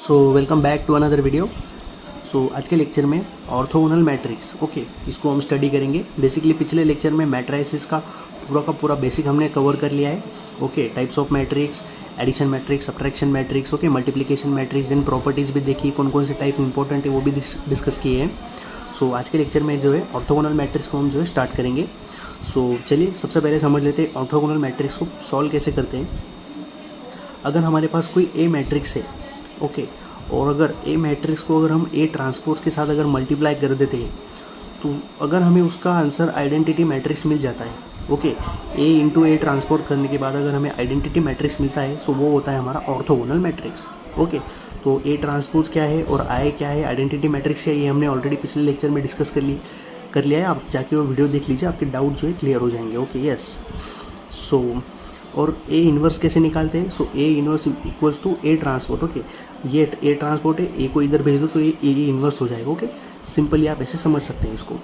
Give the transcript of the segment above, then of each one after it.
So welcome back to another video. आज के lecture में ऑर्थोगोनल मैट्रिक्स इसको हम स्टडी करेंगे। बेसिकली पिछले लेक्चर में मैट्राइसिस का पूरा बेसिक हमने कवर कर लिया है। Types of matrix, addition matrix, subtraction matrix, multiplication matrix, then properties भी देखी, कौन कौन से टाइप इंपॉर्टेंट है वो भी डिस्कस किए हैं। आज के लेक्चर में जो है ऑर्थोगोनल मैट्रिक्स को हम जो है स्टार्ट करेंगे। चलिए सबसे पहले समझ लेते हैं ऑर्थोगोनल मैट्रिक्स को सॉल्व कैसे करते हैं। अगर हमारे पास कोई ए मैट्रिक्स है, और अगर ए मैट्रिक्स को अगर हम ए ट्रांसपोज के साथ अगर मल्टीप्लाई कर देते हैं तो अगर हमें उसका आंसर आइडेंटिटी मैट्रिक्स मिल जाता है। ए इंटू ए ट्रांसपोज करने के बाद अगर हमें आइडेंटिटी मैट्रिक्स मिलता है तो वो होता है हमारा ऑर्थोगोनल मैट्रिक्स। तो ए ट्रांसपोज क्या है और आई क्या है, आइडेंटिटी मैट्रिक्स क्या है, ये हमने ऑलरेडी पिछले लेक्चर में डिस्कस कर लिया है। आप जाके वो वीडियो देख लीजिए, आपके डाउट जो है क्लियर हो जाएंगे। यस। और ए इन्वर्स कैसे निकालते हैं? A inverse equals to A transport. ये ए ट्रांसपोर्ट है, ए को इधर भेज दो तो ये इन्वर्स हो जाएगा। सिंपली आप ऐसे समझ सकते हैं इसको।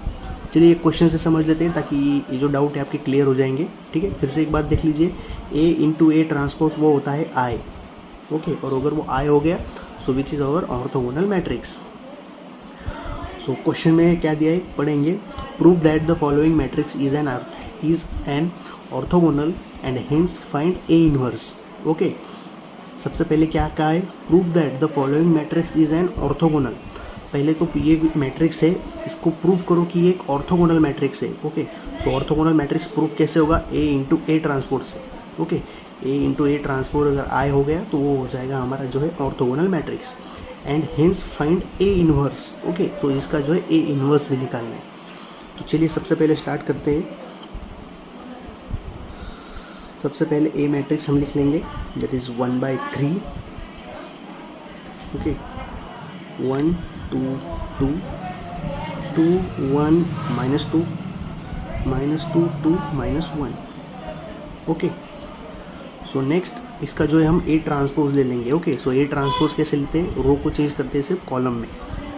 चलिए एक क्वेश्चन से समझ लेते हैं ताकि ये जो डाउट है आपके क्लियर हो जाएंगे। ठीक है, फिर से एक बार देख लीजिए, ए इंटू ए ट्रांसपोर्ट वो होता है आई। और अगर वो आई हो गया which is our orthogonal matrix. Question में क्या दिया है पढ़ेंगे। Prove that the following matrix is an orthogonal and hence find A inverse. सबसे पहले क्या कहा है? Prove that the following matrix is an orthogonal. पहले तो ये मैट्रिक्स है, इसको प्रूव करो कि ये एक ऑर्थोगोनल मैट्रिक्स है। ऑर्थोगोनल मैट्रिक्स प्रूव कैसे होगा? ए इंटू ए ट्रांसपोर्ट से। ए इंटू ए ट्रांसपोर्ट अगर आई हो गया तो वो हो जाएगा हमारा जो है orthogonal matrix. And hence find A inverse. इसका जो है ए इनवर्स भी निकालना है। तो चलिए सबसे पहले स्टार्ट करते हैं। सबसे पहले ए मैट्रिक्स हम लिख लेंगे, दैट इज 1/3। 1 2 2 2 1 -2 -2 2 -1। नेक्स्ट इसका जो है हम ए ट्रांसपोज ले लेंगे। ए ट्रांसपोज कैसे लेते हैं? रो को चेंज करते हैं सिर्फ कॉलम में।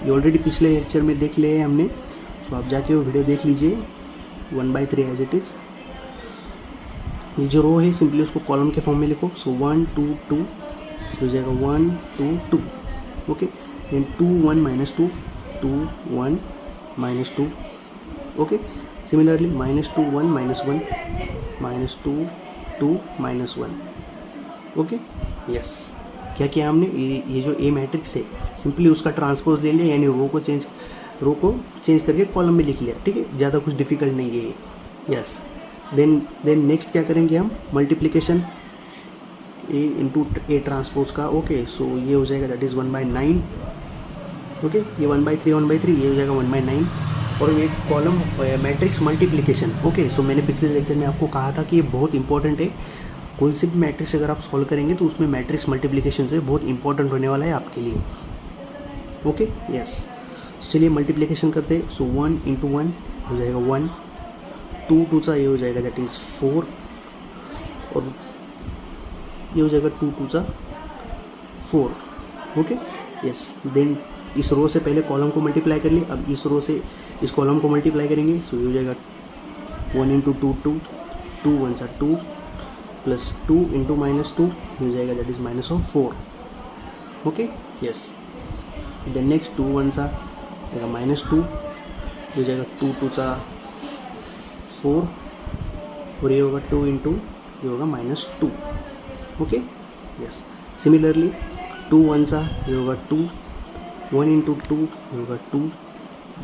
ये ऑलरेडी पिछले लेक्चर में देख लिया है हमने। आप जाके वो वीडियो देख लीजिए। 1/3 एज इट इज़। ये जो रो है सिंपली उसको कॉलम के फॉर्म में लिखो। 1 2 2 हो जाएगा 1 2 2। देन 2 1 -2 2 1 -2। सिमिलरली -2 1 -1 -2 2 -1। यस। क्या किया हमने? ये जो ए मैट्रिक्स है सिंपली उसका ट्रांसपोज ले लिया, यानी रो को चेंज करके कॉलम में लिख लिया। ठीक है, ज़्यादा कुछ डिफिकल्ट नहीं है ये। यस। देन नेक्स्ट क्या करेंगे हम? Multiplication A into A transpose का। ये हो जाएगा दैट इज़ 1/9। ये 1/3 1/3 ये हो जाएगा 1/9। और ये कॉलम मैट्रिक्स मल्टीप्लिकेशन। मैंने पिछले लेक्चर में आपको कहा था कि ये बहुत इंपॉर्टेंट है। कोई सी भी मैट्रिक्स अगर आप सॉल्व करेंगे तो उसमें मैट्रिक्स मल्टीप्लिकेशन से बहुत इंपॉर्टेंट होने वाला है आपके लिए। यस। चलिए मल्टीप्लिकेशन करते हैं। 1 इंटू 1 हो जाएगा 1, 2 2 सा ये हो जाएगा दैट इज़ 4, और ये हो जाएगा 2 2 सा 4। यस। देन इस रो से पहले कॉलम को मल्टीप्लाई कर लिए, अब इस रो से इस कॉलम को मल्टीप्लाई करेंगे। ये हो जाएगा 1 इंटू 2 2 2 1 सा 2 प्लस 2 इंटू -2 हो जाएगा that is -4। Yes. Then next 2 1 सा जाएगा -2 हो जाएगा 2 2 सा 4, और ये होगा 2 इंटू ये होगा -2। यस। सिमिलरली 2 1 सा ये होगा 2, 1 इंटू 2 ये होगा 2,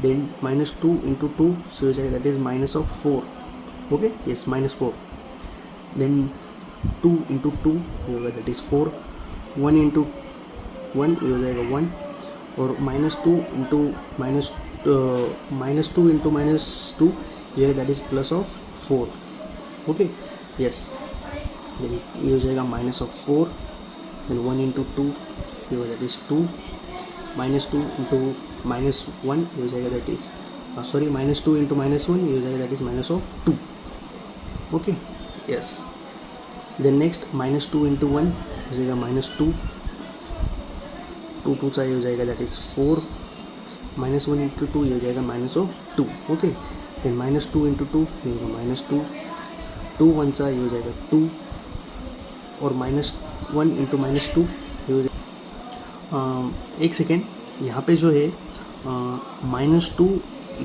देन -2 इंटू 2 से हो जाएगा that is -4। Yes, -4। Then 2 into 2 ये होगा दैट इज़ 4, 1 इंटू 1 ये हो जाएगा 1, और -2 इंटू -2 इंटू -2 ये दैट इज़ +4। यस। देन ये हो जाएगा -4, देन 1 इंटू 2 ये हो दैट इज़ 2, -2 इंटू -1 ये हो जाएगा दैट इज़ -2 इंटू -1 ये हो जाएगा that is -2। Yes. Then next -2 into 1 हो जाएगा -2, 2 2 सा ये हो जाएगा दैट इज़ 4, -1 इंटू 2 ये हो जाएगा -2। देन -2 इंटू 2 ये होगा -2, 2 1 सा ये हो जाएगा 2, और -1 इंटू -2 ये हो जाएगा, एक सेकेंड, यहाँ पे जो है -2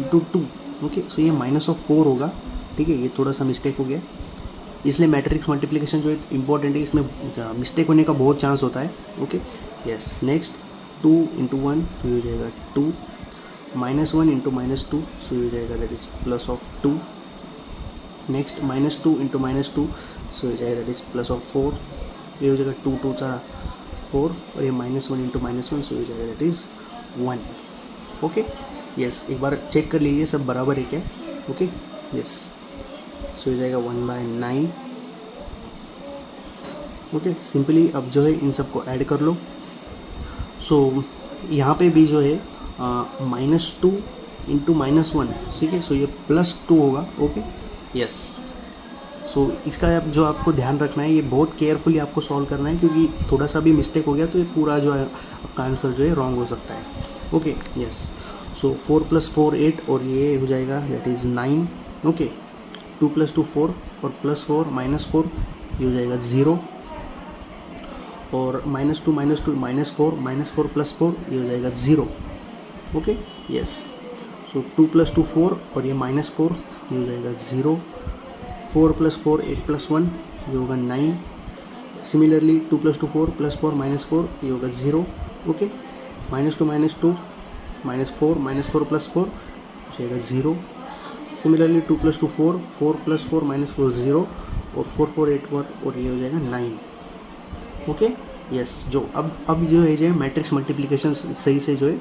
× 2, ओके, सो ये -4 होगा, ठीक है, ये थोड़ा सा मिस्टेक हो गया, इसलिए मैट्रिक्स मल्टीप्लिकेशन जो है इम्पॉर्टेंट है, इसमें मिस्टेक होने का बहुत चांस होता है, ओके। यस, नेक्स्ट 2 × 1 तो ये हो जाएगा 2, -1 × -2 सो ये हो जाएगा दैट इज़ +2, नेक्स्ट -2 × -2 सो ये जाएगा दैट इज़ +4, ये हो जाएगा 2 × 2 = 4 और ये -1 × -1 सो ये जाएगा दैट इज़ 1, ओके। यस, एक बार चेक कर लीजिए सब बराबर है क्या, ओके। यस, सो ये जाएगा 1/9, ओके। सिंपली अब जो है इन सबको ऐड कर लो। सो यहाँ पे भी जो है -2 × -1, ठीक है, सो ये +2 होगा, ओके। यस, सो इसका अब जो आपको ध्यान रखना है, ये बहुत केयरफुली आपको सॉल्व करना है, क्योंकि थोड़ा सा भी मिस्टेक हो गया तो ये पूरा जो है आपका आंसर जो है रॉन्ग हो सकता है, ओके। यस, सो 4 + 4 8 और ये हो जाएगा दैट इज़ 9, ओके। 2 + 2 4 और +4 -4 ये हो जाएगा 0 और -2 -2 -4 -4 + 4 ये हो जाएगा 0, ओके। यस, सो 2 + 2 4 और ये -4 ये हो जाएगा 0, 4 + 4 8 + 1 ये होगा 9, सिमिलरली 2 + 2 4 +4 -4 ये होगा 0, ओके। -2 -2 -4 -4 + 4 हो जाएगा 0, सिमिलरली 2 + 2 4 4 + 4 -4 0 और 4 4 8 1 और ये हो जाएगा 9, ओके। यस, जो अब जो है जो मैट्रिक्स मल्टीप्लिकेशन सही से जो है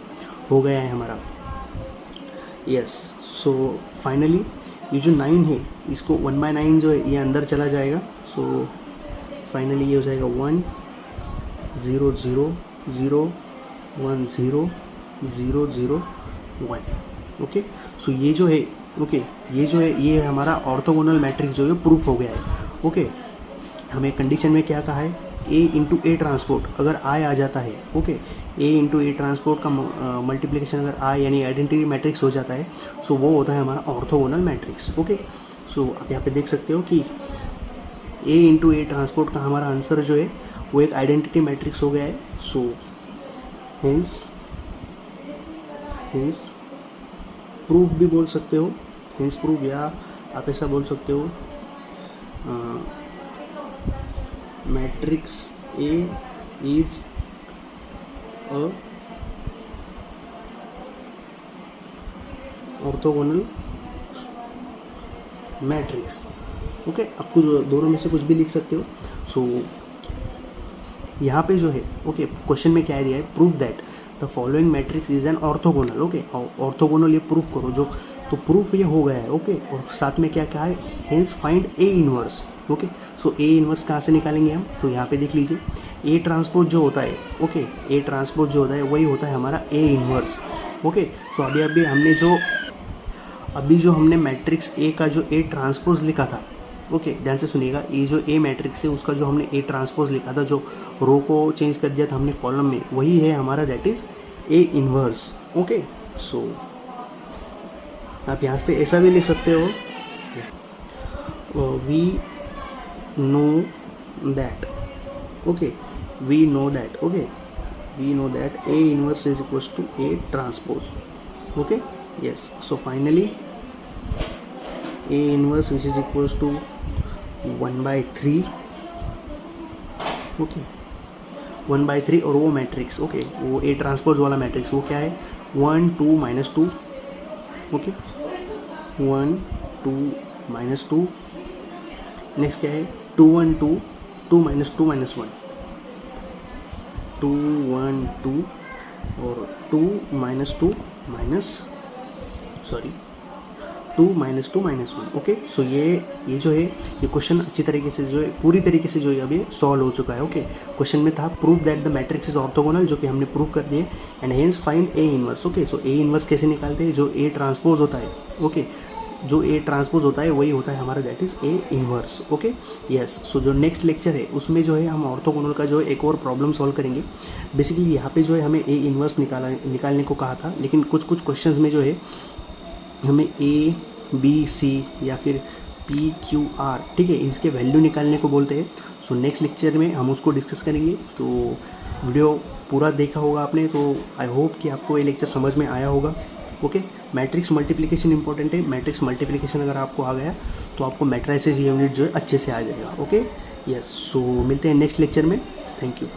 हो गया है हमारा। यस, सो फाइनली ये जो 9 है इसको 1/9 जो है ये अंदर चला जाएगा, सो फाइनली ये हो जाएगा 1 0 0 0 1 0 0 0 1, ओके। सो ये जो है, ओके, ये जो है ये हमारा ऑर्थोगोनल मैट्रिक्स जो है प्रूफ हो गया है, ओके। हमें कंडीशन में क्या कहा है, A × A ट्रांसपोर्ट अगर I आ जाता है, ओके, A × A ट्रांसपोर्ट का मल्टीप्लिकेशन अगर I यानी आइडेंटिटी मैट्रिक्स हो जाता है, सो वो होता है हमारा ऑर्थोगोनल मैट्रिक्स, ओके। सो आप यहाँ पे देख सकते हो कि A × A ट्रांसपोर्ट का हमारा आंसर जो है वो एक आइडेंटिटी मैट्रिक्स हो गया है, सो हेंस प्रूफ भी बोल सकते हो, हेंस प्रूफ, या आप ऐसा बोल सकते हो matrix A is a orthogonal matrix, okay. आपको जो दोनों में से कुछ भी लिख सकते हो। सो यहाँ पे जो है, ओके, क्वेश्चन में क्या दिया है, prove that the following matrix is an orthogonal, okay. Orthogonal ये प्रूफ करो, जो तो प्रूफ ये हो गया है, ओके। और साथ में क्या कहा है, hence find A inverse, okay. So A inverse कहाँ से निकालेंगे हम, तो यहाँ पे देख लीजिए A ट्रांसपोज जो होता है, ओके, A ट्रांसपोज जो होता है वही होता है हमारा A इनवर्स, ओके। सो अभी जो हमने मैट्रिक्स A का जो A ट्रांसपोज लिखा था, ओके, ध्यान से सुनिएगा, ये जो A मैट्रिक्स है उसका जो हमने A ट्रांसपोज लिखा था, जो रो को चेंज कर दिया था हमने कॉलम में, वही है हमारा that is A inverse, okay. So आप यहाँ पे ऐसा भी लिख सकते हो, we know that, okay, we know that, okay, we know that A inverse is equals to A transpose, okay. Yes, so finally A inverse which is equals to 1/3, okay, 1/3, और वो मैट्रिक्स, ओके, वो A transpose वाला matrix वो क्या है, 1 2 -2, okay, 1 2 -2, next क्या है 2 1 2 2 -2 -1, 2 1 2 और 2 -2 2 -2 -1, ओके। सो ये जो है ये क्वेश्चन अच्छी तरीके से जो है पूरी तरीके से जो है अभी सॉल्व हो चुका है, ओके। क्वेश्चन में था prove that the matrix is orthogonal, जो कि हमने प्रूव कर दिए, and hence find A inverse, okay. So A inverse कैसे निकालते हैं, जो A ट्रांसपोज होता है, ओके, जो A ट्रांसपोज होता है वही होता है हमारा that is A inverse, okay. Yes, so जो नेक्स्ट लेक्चर है उसमें जो है हम ऑर्थोगोनल का जो है एक और प्रॉब्लम सॉल्व करेंगे। बेसिकली यहाँ पे जो है हमें A इनवर्स निकालने को कहा था, लेकिन कुछ क्वेश्चंस में जो है हमें A B C या फिर P Q R, ठीक है, इसके वैल्यू निकालने को बोलते हैं। सो नेक्स्ट लेक्चर में हम उसको डिस्कस करेंगे। तो वीडियो पूरा देखा होगा आपने, तो आई होप कि आपको ये लेक्चर समझ में आया होगा। ओके, मैट्रिक्स मल्टीप्लिकेशन इंपॉर्टेंट है। मैट्रिक्स मल्टीप्लिकेशन अगर आपको आ गया तो आपको मैट्राइसिस यूनिट जो है अच्छे से आ जाएगा। Okay, yes. सो मिलते हैं नेक्स्ट लेक्चर में। Thank you.